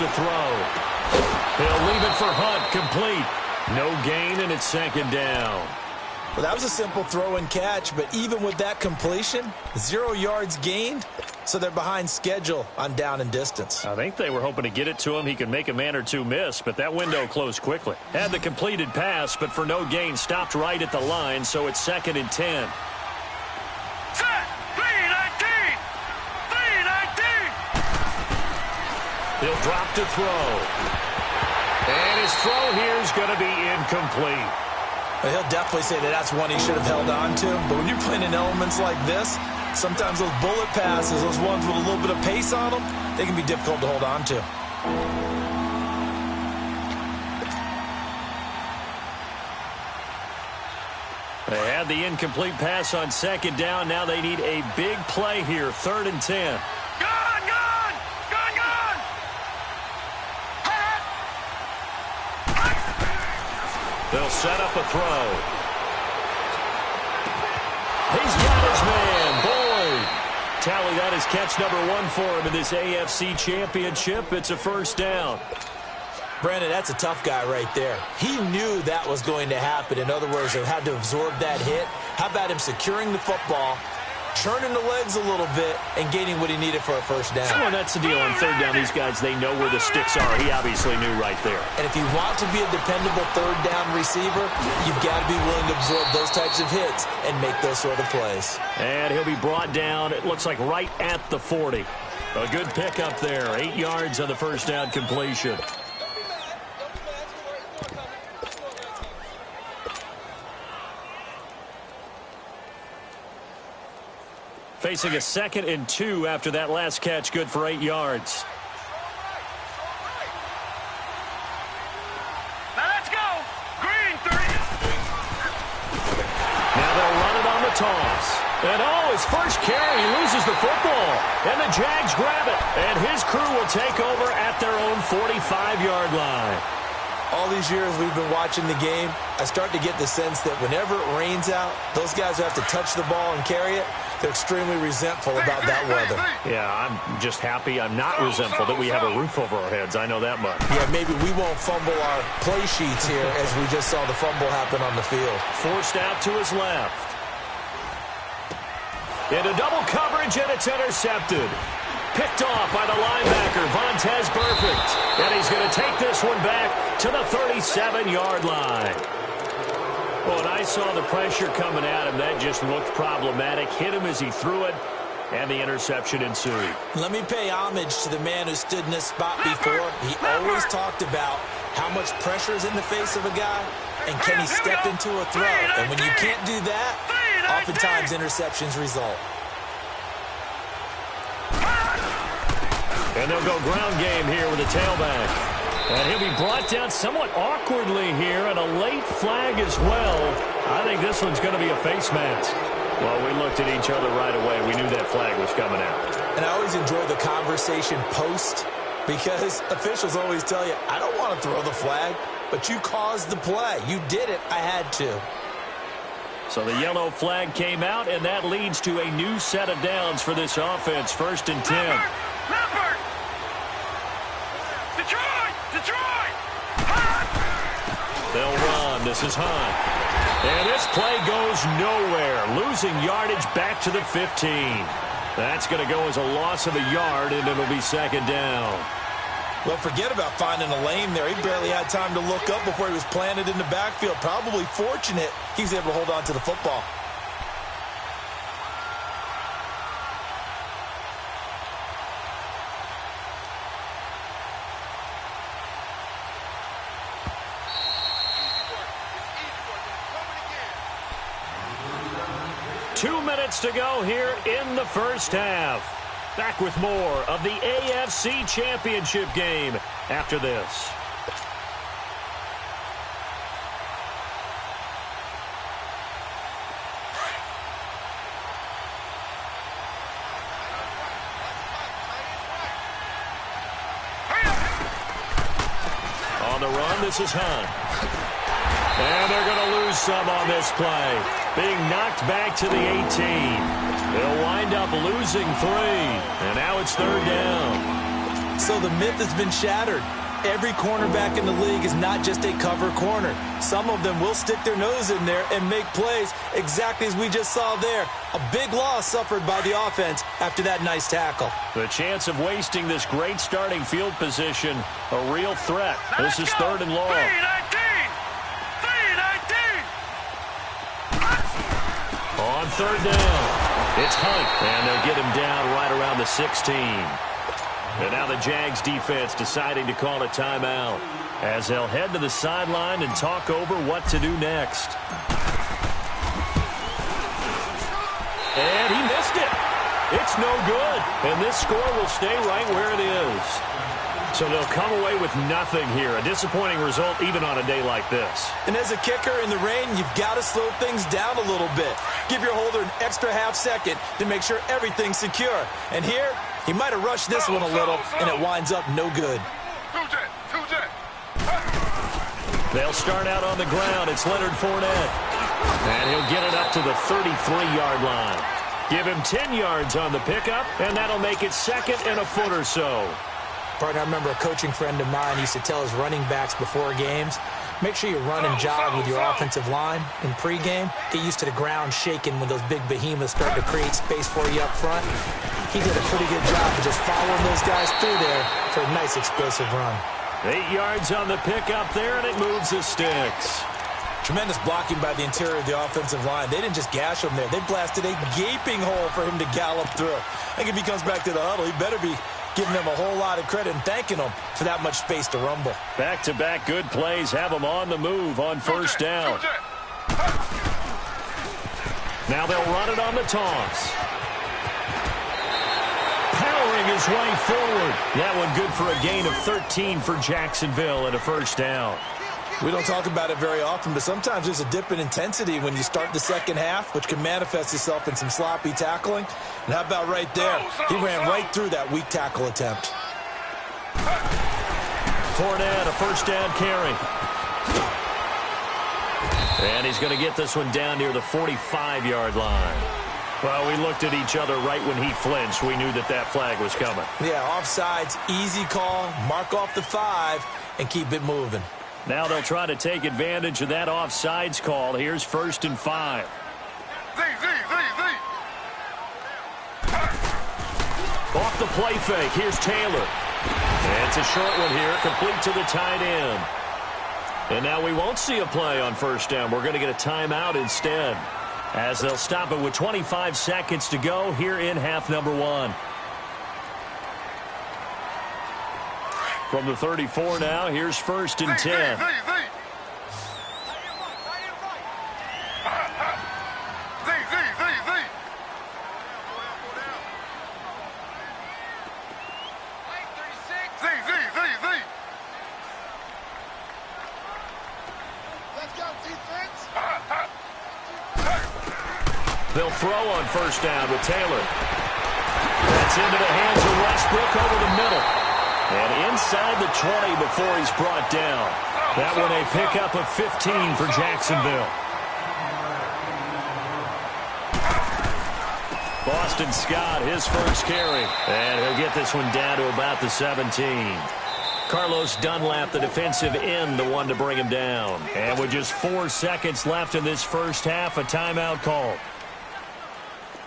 to throw. He'll leave it for Hunt, complete. No gain, and it's second down. Well, that was a simple throw and catch, but even with that completion, 0 yards gained, so they're behind schedule on down and distance. I think they were hoping to get it to him. He could make a man or two miss, but that window closed quickly. Had the completed pass, but for no gain, stopped right at the line, so it's 2nd and 10. Set! 3-19! 3-19! He'll drop to throw. And his throw here is going to be incomplete. Well, he'll definitely say that that's one he should have held on to. But when you're playing in elements like this, sometimes those bullet passes, those ones with a little bit of pace on them, they can be difficult to hold on to. They had the incomplete pass on 2nd down. Now they need a big play here, 3rd and 10. Gone! Gone! Gone! Gone! They'll set up a throw. He's got his man, Boyd. Tally that is catch number 1 for him in this AFC Championship. It's a first down. Brandon, that's a tough guy right there. He knew that was going to happen. In other words, he had to absorb that hit. How about him securing the football, churning the legs a little bit, and gaining what he needed for a first down? Well, that's the deal on 3rd down. These guys, they know where the sticks are. He obviously knew right there. And if you want to be a dependable 3rd down receiver, you've got to be willing to absorb those types of hits and make those sort of plays. And he'll be brought down, it looks like right at the 40. A good pickup there. 8 yards on the first down completion. Facing a 2nd and 2 after that last catch, good for 8 yards. Now let's go! Green 30! Now they'll run it on the toss. And his first carry, he loses the football. And the Jags grab it. And his crew will take over at their own 45-yard line. All these years we've been watching the game, I start to get the sense that whenever it rains out, those guys who have to touch the ball and carry it, they're extremely resentful about that weather. Yeah, I'm just happy I'm not resentful that we have a roof over our heads. I know that much. Yeah, maybe we won't fumble our play sheets here as we just saw the fumble happen on the field. Forced out to his left. Into double coverage, and it's intercepted. Picked off by the linebacker, Vontaze Burfict. And he's going to take this one back to the 37-yard line. Well, when I saw the pressure coming at him, that just looked problematic. Hit him as he threw it, and the interception ensued. Let me pay homage to the man who stood in this spot before. He always talked about how much pressure is in the face of a guy, and can he step into a throw. And when you can't do that, oftentimes interceptions result. And they'll go ground game here with a tailback. And he'll be brought down somewhat awkwardly here, and a late flag as well. I think this one's going to be a face mask. Well, we looked at each other right away. We knew that flag was coming out. And I always enjoy the conversation post, because officials always tell you, I don't want to throw the flag, but you caused the play. You did it. I had to. So the yellow flag came out, and that leads to a new set of downs for this offense. 1st and 10. Leopard! Detroit! Detroit! They'll run. This is Hunt. And this play goes nowhere. Losing yardage back to the 15. That's going to go as a loss of a yard, and it'll be 2nd down. Well, forget about finding a lane there. He barely had time to look up before he was planted in the backfield. Probably fortunate he was able to hold on to the football. To go here in the first half. Back with more of the AFC Championship game after this. On the run, this is Hunt. And they're going to lose some on this play. Being knocked back to the 18. They'll wind up losing 3. And now it's 3rd down. So the myth has been shattered. Every cornerback in the league is not just a cover corner. Some of them will stick their nose in there and make plays exactly as we just saw there. A big loss suffered by the offense after that nice tackle. The chance of wasting this great starting field position, a real threat. This is 3rd and long. 3-19. On 3rd down, it's Hunt, and they'll get him down right around the 16. And now the Jags defense deciding to call a timeout as they'll head to the sideline and talk over what to do next. And he missed it. It's no good. And this score will stay right where it is. So they'll come away with nothing here. A disappointing result even on a day like this. And as a kicker in the rain, you've got to slow things down a little bit. Give your holder an extra half second to make sure everything's secure. And here, he might have rushed this one a little, and it winds up no good. They'll start out on the ground. It's Leonard Fournette. And he'll get it up to the 33-yard line. Give him 10 yards on the pickup, and that'll make it 2nd and a foot or so. Partner, I remember a coaching friend of mine used to tell his running backs before games, make sure you run and jog with your offensive line in pregame. Get used to the ground shaking when those big behemoths start to create space for you up front. He did a pretty good job of just following those guys through there for a nice explosive run. 8 yards on the pickup there, and it moves the sticks. Tremendous blocking by the interior of the offensive line. They didn't just gash him there. They blasted a gaping hole for him to gallop through. I think if he comes back to the huddle, he better be giving them a whole lot of credit and thanking them for that much space to rumble. Back-to-back good plays have them on the move on 1st down. Now they'll run it on the toss. Powering his way forward. That one good for a gain of 13 for Jacksonville and a 1st down. We don't talk about it very often, but sometimes there's a dip in intensity when you start the second half, which can manifest itself in some sloppy tackling. And how about right there? He ran right through that weak tackle attempt. Fournette, a 1st down carry. And he's going to get this one down near the 45-yard line. Well, we looked at each other right when he flinched. We knew that that flag was coming. Yeah, offsides, easy call, mark off the 5, and keep it moving. Now they'll try to take advantage of that offsides call. Here's 1st and 5. Off the play fake. Here's Taylor. And it's a short one here, complete to the tight end. And now we won't see a play on 1st down. We're going to get a timeout instead, as they'll stop it with 25 seconds to go here in half number 1. From the 34 now, here's 1st and 10. They'll throw on 1st down with Taylor. That's into the hands of Westbrook over the middle. And inside the 20 before he's brought down. That one a pickup of 15 for Jacksonville. Boston Scott, his 1st carry. And he'll get this one down to about the 17. Carlos Dunlap, the defensive end, the one to bring him down. And with just 4 seconds left in this 1st half, a timeout call.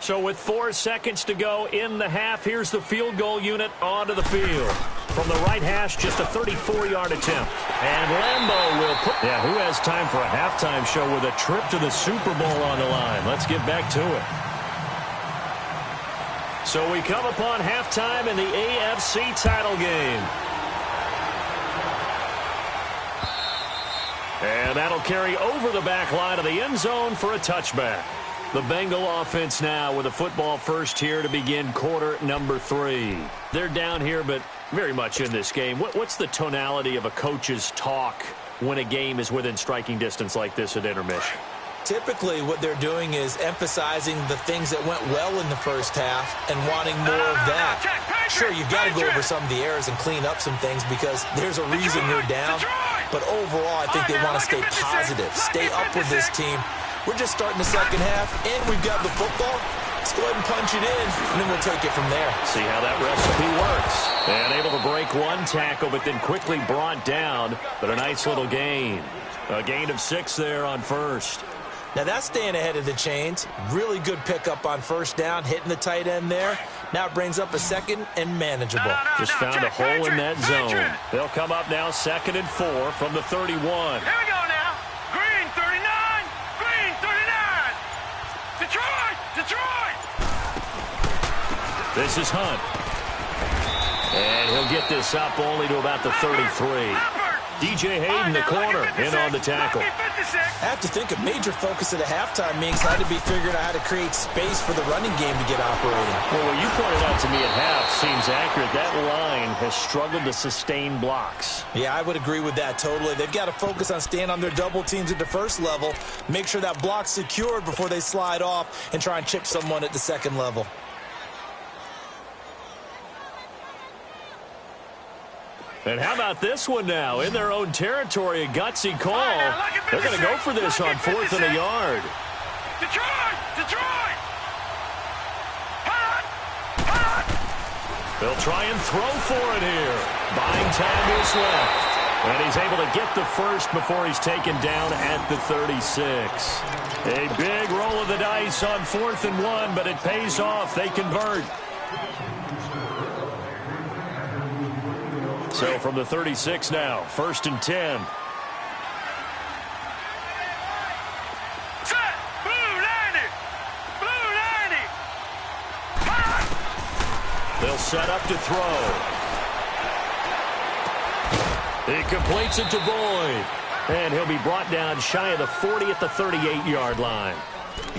So with 4 seconds to go in the half, here's the field goal unit onto the field. From the right hash, just a 34-yard attempt. And Lambeau will put... Yeah, who has time for a halftime show with a trip to the Super Bowl on the line? Let's get back to it. So we come upon halftime in the AFC title game. And that'll carry over the back line of the end zone for a touchback. The Bengal offense now with a football first here to begin quarter number 3. They're down here, but very much in this game. What's the tonality of a coach's talk when a game is within striking distance like this at intermission? Typically, what they're doing is emphasizing the things that went well in the 1st half and wanting more of that. Sure, you've got to go over some of the errors and clean up some things because there's a reason you're down. But overall, I think they want to stay positive, stay up with this team. We're just starting the second half, and we've got the football. Let's go ahead and punch it in, and then we'll take it from there. See how that recipe works. And able to break one tackle, but then quickly brought down. But a nice little gain. A gain of 6 there on first. Now that's staying ahead of the chains. Really good pickup on first down, hitting the tight end there. Now it brings up a second and manageable. Just found a hole in that zone. They'll come up now 2nd and 4 from the 31. Here we go now. Green 39. Green 39. Detroit. Detroit. This is Hunt. And he'll get this up only to about the 33. DJ Hayden, the corner, in on the tackle. I have to think a major focus at the halftime means had to be figuring out how to create space for the running game to get operating. Well, what you pointed out to me at half seems accurate. That line has struggled to sustain blocks. Yeah, I would agree with that totally. They've got to focus on staying on their double teams at the first level, make sure that block's secured before they slide off and try and chip someone at the second level. And how about this one now? In their own territory, a gutsy call. They're going to go for this on 4th and a yard. Detroit! Detroit! They'll try and throw for it here. Buying time is left. And he's able to get the first before he's taken down at the 36. A big roll of the dice on 4th and 1, but it pays off. They convert. So from the 36 now, 1st and 10. Set! Blue 90! Blue 90! They'll set up to throw. He completes it to Boyd. And he'll be brought down shy of the 40 at the 38-yard line.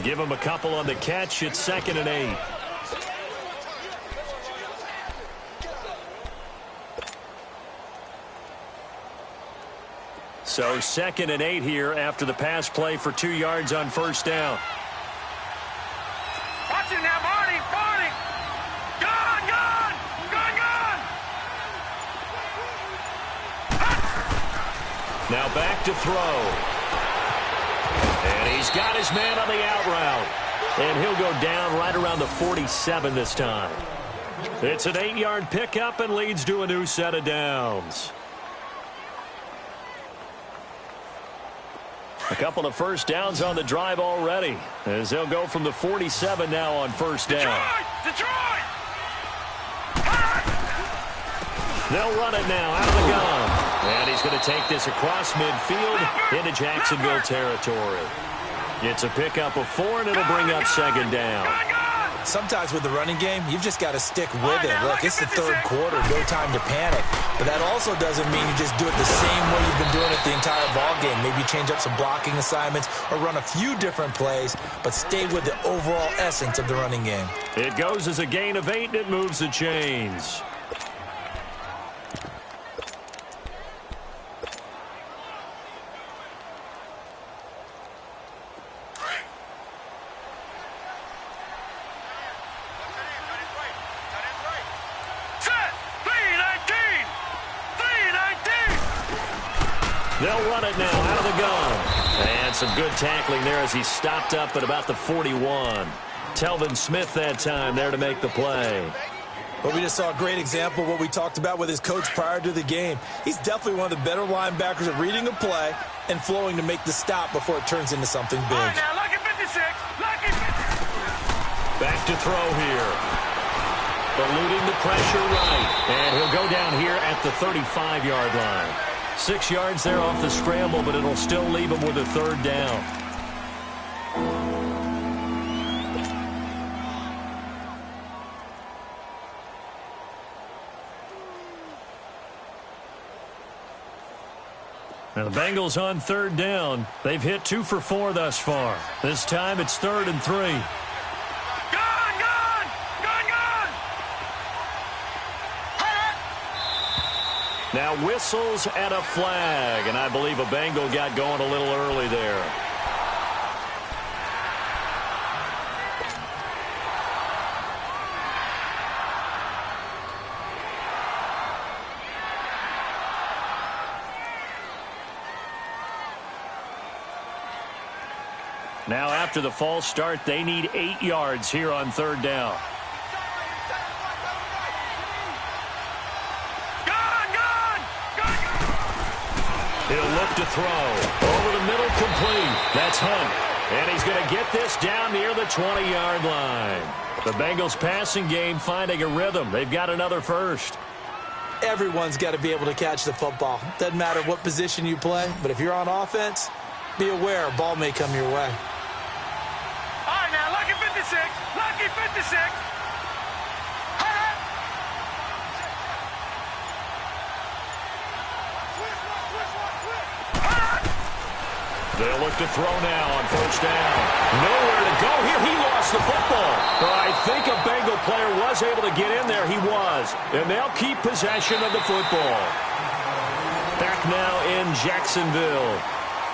Give him a couple on the catch. It's 2nd and 8. So 2nd and 8 here after the pass play for 2 yards on first down. Watch it now, Barney! Barney! Gone! Gone! Gone! Gone! Now back to throw. And he's got his man on the out route. And he'll go down right around the 47 this time. It's an 8-yard pickup and leads to a new set of downs. A couple of first downs on the drive already, as they'll go from the 47 now on first down. Detroit! They'll run it now out of the gun. And he's going to take this across midfield into Jacksonville territory. It's a pickup of 4, and it'll bring up 2nd down. Sometimes with the running game, you've just got to stick with it. Look, it's the 3rd quarter, no time to panic. But that also doesn't mean you just do it the same way you've been doing it the entire ball game. Maybe change up some blocking assignments or run a few different plays, but stay with the overall essence of the running game. It goes as a gain of 8, and it moves the chains. They'll run it now out of the gun. And some good tackling there as he stopped up at about the 41. Telvin Smith that time there to make the play. But we just saw a great example of what we talked about with his coach prior to the game. He's definitely one of the better linebackers at reading a play and flowing to make the stop before it turns into something big. All right, now, lucky 56. Lucky 56. Back to throw here. Eluding the pressure right. And he'll go down here at the 35-yard line. 6 yards there off the scramble, but it'll still leave him with a 3rd down. Now the Bengals on 3rd down. They've hit 2 for 4 thus far. This time it's 3rd and 3. Now whistles and a flag, and I believe a Bengal got going a little early there. Now after the false start, they need 8 yards here on 3rd down. He'll look to throw. Over the middle, complete. That's Hunt. And he's going to get this down near the 20-yard line. The Bengals passing game finding a rhythm. They've got another first. Everyone's got to be able to catch the football. Doesn't matter what position you play, but if you're on offense, be aware a ball may come your way. All right, now, lucky 56. Lucky 56. They'll look to throw now on first down. Nowhere to go here. He lost the football. I think a Bengal player was able to get in there. He was. And they'll keep possession of the football. Back now in Jacksonville.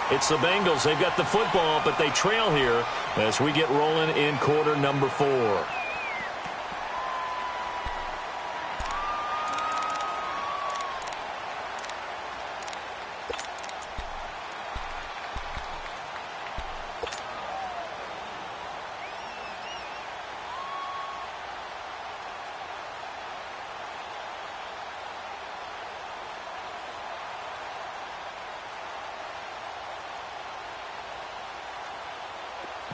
It's the Bengals. They've got the football, but they trail here as we get rolling in quarter number 4.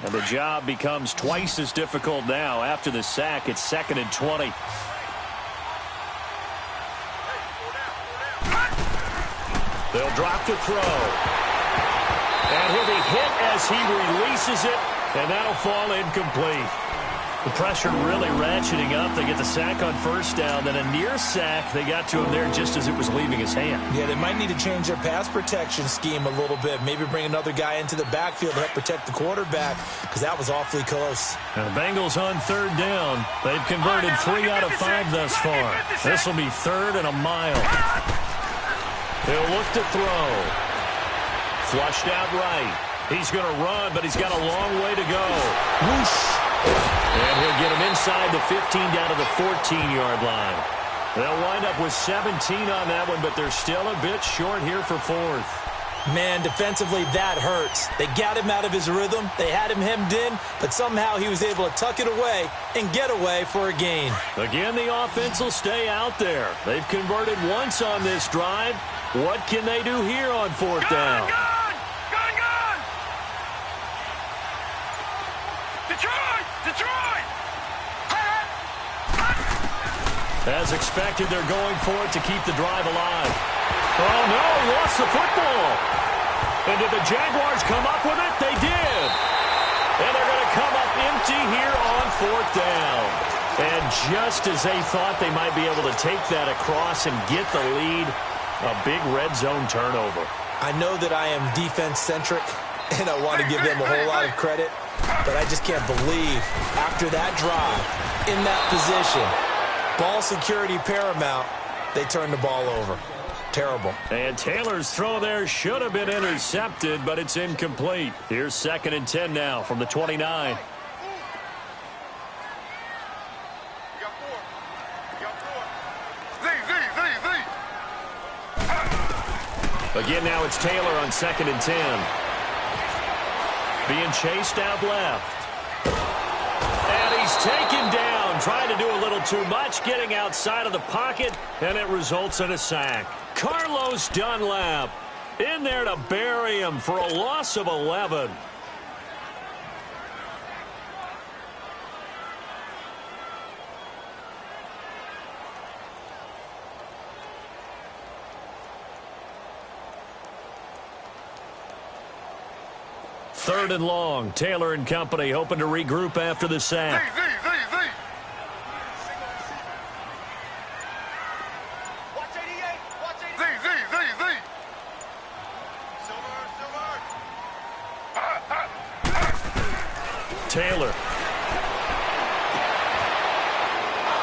And the job becomes twice as difficult now. After the sack, it's 2nd and 20. They'll drop to throw. And he'll be hit as he releases it, and that'll fall incomplete. The pressure really ratcheting up. They get the sack on first down, then a near sack. They got to him there just as it was leaving his hand. Yeah, they might need to change their pass protection scheme a little bit. Maybe bring another guy into the backfield to help protect the quarterback, because that was awfully close. Now the Bengals on third down. They've converted 3 out of 5 thus far. This will be 3rd and a mile. They'll look to throw. Flushed out right. He's going to run, but he's got a long way to go. Whoosh! And he'll get him inside the 15 down to the 14-yard line. They'll wind up with 17 on that one, but they're still a bit short here for 4th. Man, defensively, that hurts. They got him out of his rhythm. They had him hemmed in, but somehow he was able to tuck it away and get away for a gain. Again, the offense will stay out there. They've converted once on this drive. What can they do here on 4th down? Detroit! As expected, they're going for it to keep the drive alive. Oh, no, he lost the football. And did the Jaguars come up with it? They did. And they're going to come up empty here on 4th down. And just as they thought they might be able to take that across and get the lead, a big red zone turnover. I know that I am defense-centric, and I want to give them a whole lot of credit. But I just can't believe after that drive, in that position, ball security paramount, they turned the ball over. Terrible. And Taylor's throw there should have been intercepted, but it's incomplete. Here's 2nd and 10 now from the 29. Again, now it's Taylor on 2nd and 10. Being chased out left. And he's taken down, trying to do a little too much, getting outside of the pocket, and it results in a sack. Carlos Dunlap in there to bury him for a loss of 11. Third and long. Taylor and company hoping to regroup after the sack. Watch 88. Watch 88. Taylor.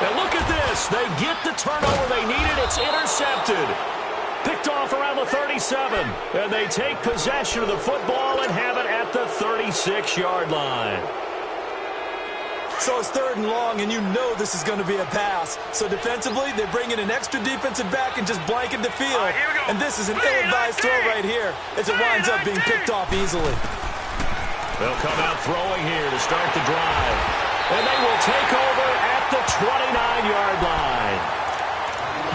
And look at this. They get the turnover they needed. It's intercepted. Picked off around the 37. And they take possession of the football and have it at the 36-yard line. So it's 3rd and long, and you know this is going to be a pass. So defensively, they bring in an extra defensive back and just blanket the field. Right, here we go. And this is an ill-advised throw right here as it winds up being picked off easily. They'll come out throwing here to start the drive. And they will take over at the 29-yard line.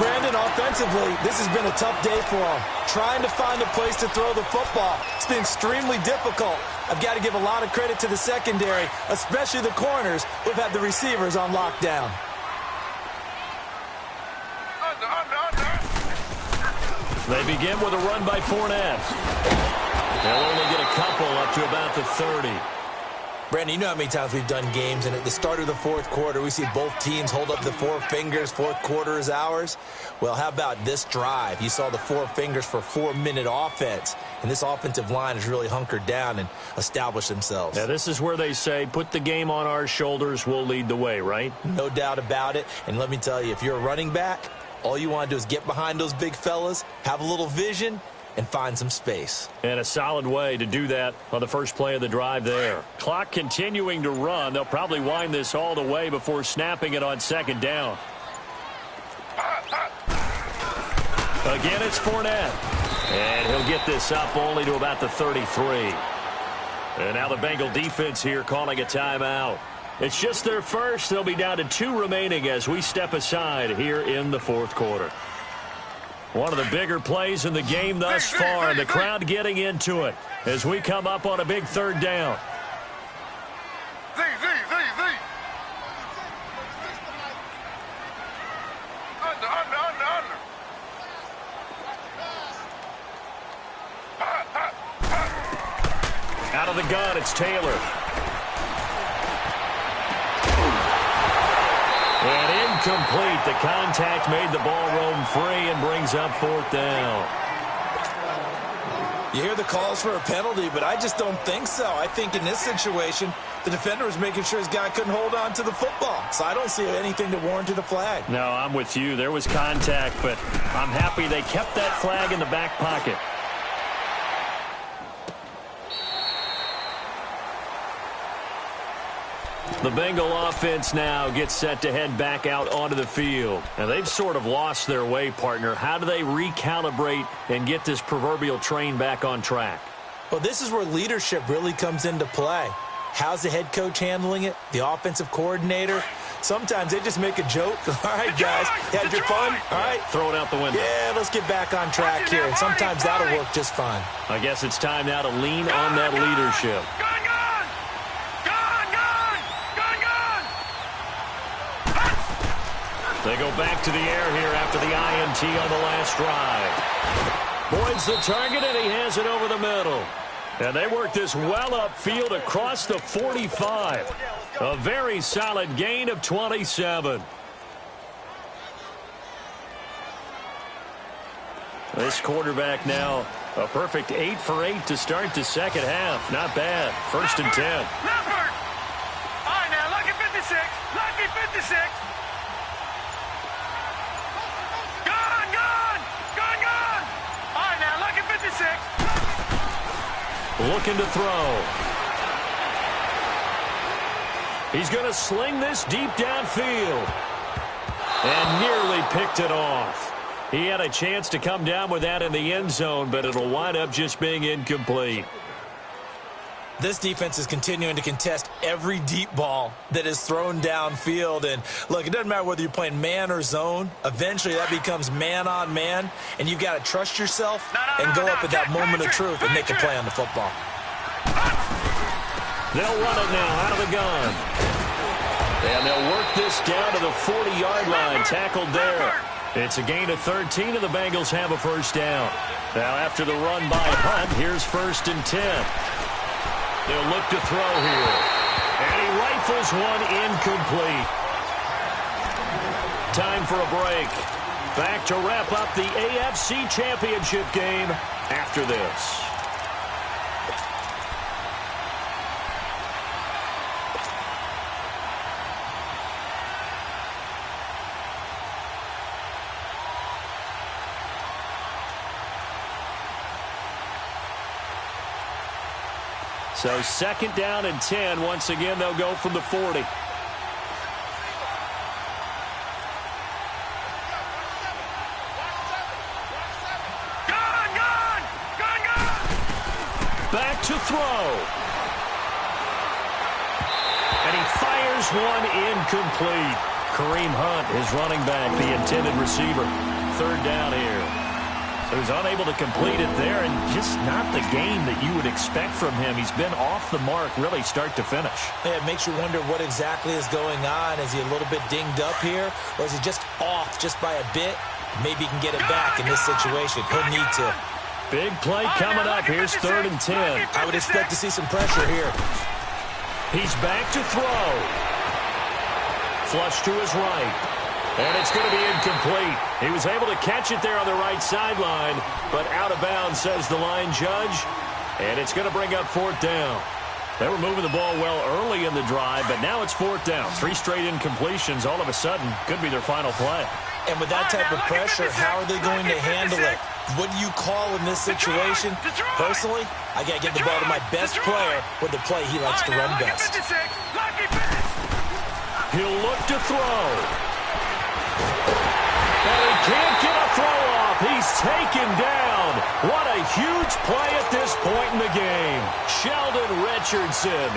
Brandon, offensively, this has been a tough day for them. Trying to find a place to throw the football. It's been extremely difficult. I've got to give a lot of credit to the secondary, especially the corners who've had the receivers on lockdown. They begin with a run by Fournette. They'll only get a couple up to about the 30. Brandon, you know how many times we've done games, and at the start of the fourth quarter, we see both teams hold up the four fingers, fourth quarter is ours. Well, how about this drive? You saw the four fingers for 4-minute offense, and this offensive line has really hunkered down and established themselves. Now, this is where they say, put the game on our shoulders, we'll lead the way, right? No doubt about it, and let me tell you, if you're a running back, all you want to do is get behind those big fellas, have a little vision, and find some space. And a solid way to do that on the first play of the drive there. Clock continuing to run. They'll probably wind this all the way before snapping it on second down. Again, it's Fournette. And he'll get this up only to about the 33. And now the Bengal defense here calling a timeout. It's just their first. They'll be down to 2 remaining as we step aside here in the fourth quarter. One of the bigger plays in the game thus far, and the crowd getting into it as we come up on a big third down. Out of the gun, it's Taylor. And incomplete. The contact made the ball roam free and brings up fourth down. You hear the calls for a penalty, but I just don't think so. I think in this situation, the defender was making sure his guy couldn't hold on to the football. So I don't see anything to warrant a flag. No, I'm with you. There was contact, but I'm happy they kept that flag in the back pocket. The Bengal offense now gets set to head back out onto the field. Now, they've sort of lost their way, partner. How do they recalibrate and get this proverbial train back on track? Well, this is where leadership really comes into play. How's the head coach handling it? The offensive coordinator? Sometimes they just make a joke. All right, guys, you had your fun? All right. Throw it out the window. Yeah, let's get back on track here. And sometimes that'll work just fine. I guess it's time now to lean on that leadership. They go back to the air here after the INT on the last drive. Boyd's the target, and he has it over the middle. And they work this well upfield across the 45. A very solid gain of 27. This quarterback now a perfect 8 for 8 to start the second half. Not bad. First and 10. Leopard! All right, now, lucky 56. Lucky 56. Looking to throw. He's going to sling this deep downfield. And nearly picked it off. He had a chance to come down with that in the end zone, but it'll wind up just being incomplete. This defense is continuing to contest every deep ball that is thrown downfield. And, look, it doesn't matter whether you're playing man or zone. Eventually, that becomes man-on-man, and you've got to trust yourself and go up at that moment of truth and make a play on the football. They'll run it now out of the gun. And they'll work this down to the 40-yard line, tackled there. It's a gain of 13, and the Bengals have a first down. Now, after the run by Hunt, here's first and 10. They'll look to throw here. And he rifles one incomplete. Time for a break. Back to wrap up the AFC Championship game after this. So second down and 10. Once again, they'll go from the 40. Back to throw. And he fires one incomplete. Kareem Hunt, his running back, the intended receiver. third down here. So he's unable to complete it there, and just not the game that you would expect from him. He's been off the mark really start to finish. Yeah, it makes you wonder what exactly is going on. Is he a little bit dinged up here, or is he just off just by a bit? Maybe he can get it back in this situation. He'll need to. Big play coming up. Here's 3rd and 10. I would expect to see some pressure here. He's back to throw. Flush to his right. And it's going to be incomplete. He was able to catch it there on the right sideline, but out of bounds, says the line judge. And it's going to bring up 4th down. They were moving the ball well early in the drive, but now it's 4th down. 3 straight incompletions all of a sudden could be their final play. And with that type of pressure, how are they going to handle it? What do you call in this situation? Personally, I got to give the ball to my best player with the play he likes to run best. He'll look to throw. And he can't get a throw off. He's taken down. What a huge play at this point in the game. Sheldon Richardson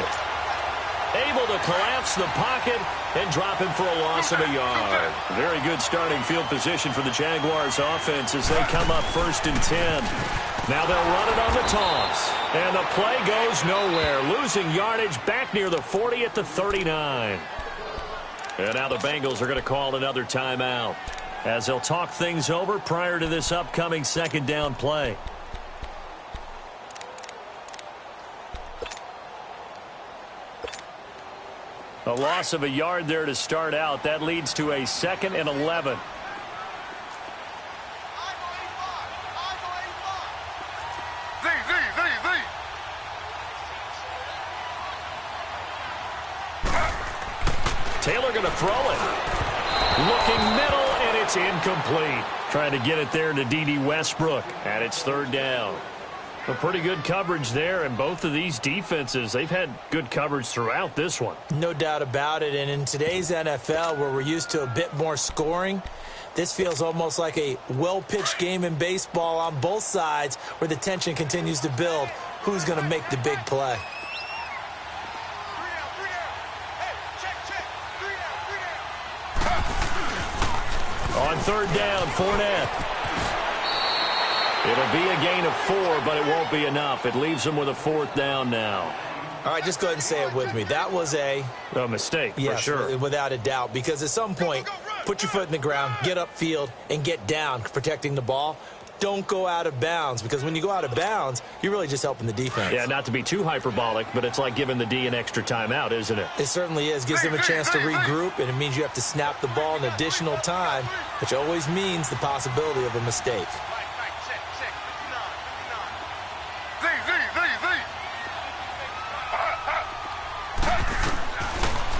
able to collapse the pocket and drop him for a loss of a yard. Very good starting field position for the Jaguars offense as they come up 1st and 10. Now they'll run it on the toss. And the play goes nowhere. Losing yardage back near the 40 at the 39. And now the Bengals are going to call another timeout as they'll talk things over prior to this upcoming 2nd down play. A loss of a yard there to start out. That leads to a 2nd and 11. Taylor going to throw it. Looking middle, and it's incomplete. Trying to get it there to D.D. Westbrook, and it's 3rd down. A pretty good coverage there, and both of these defenses, they've had good coverage throughout this one. No doubt about it, and in today's NFL, where we're used to a bit more scoring, this feels almost like a well-pitched game in baseball on both sides where the tension continues to build. Who's going to make the big play? On 3rd down, Fournette. It'll be a gain of 4, but it won't be enough. It leaves them with a 4th down now. All right, just go ahead and say it with me. That was a mistake, yes, for sure. Without a doubt, because at some point, put your foot in the ground, get upfield, and get down, protecting the ball. Don't go out of bounds, because when you go out of bounds, you're really just helping the defense. Yeah, not to be too hyperbolic, but it's like giving the D an extra timeout, isn't it? It certainly is. Gives them a chance to regroup, and it means you have to snap the ball an additional time, which always means the possibility of a mistake.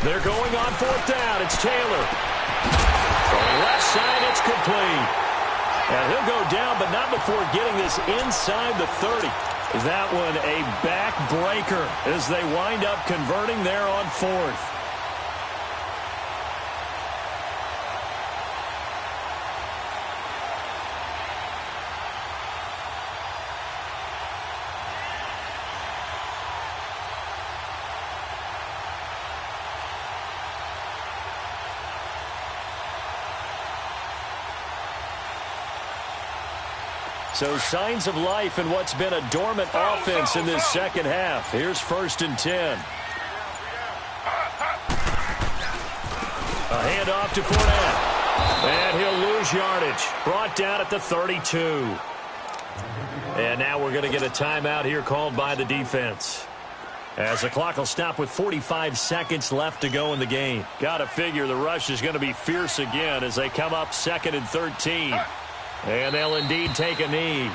They're going on 4th down. It's Taylor. From the left side, it's complete. And he'll go down, but not before getting this inside the 30. That one a backbreaker as they wind up converting there on 4th. So signs of life in what's been a dormant offense in this 2nd half. Here's 1st and 10. A handoff to Fournette. And he'll lose yardage. Brought down at the 32. And now we're going to get a timeout here called by the defense, as the clock will stop with 45 seconds left to go in the game. Got to figure the rush is going to be fierce again as they come up 2nd and 13. And they'll indeed take a knee.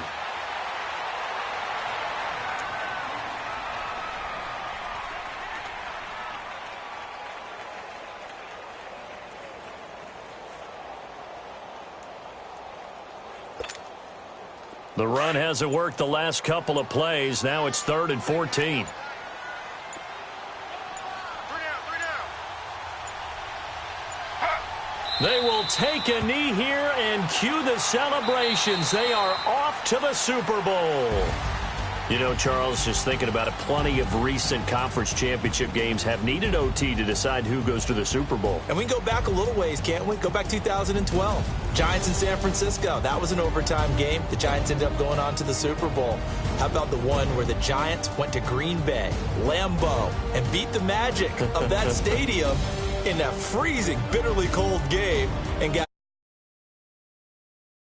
The run hasn't worked the last couple of plays. Now it's 3rd and 14. They will take a knee here and cue the celebrations. They are off to the Super Bowl. You know, Charles, just thinking about it, plenty of recent conference championship games have needed OT to decide who goes to the Super Bowl. And we can go back a little ways, can't we? Go back 2012. Giants in San Francisco. That was an overtime game. The Giants ended up going on to the Super Bowl. How about the one where the Giants went to Green Bay, Lambeau, and beat the magic of that stadium in that freezing, bitterly cold game and got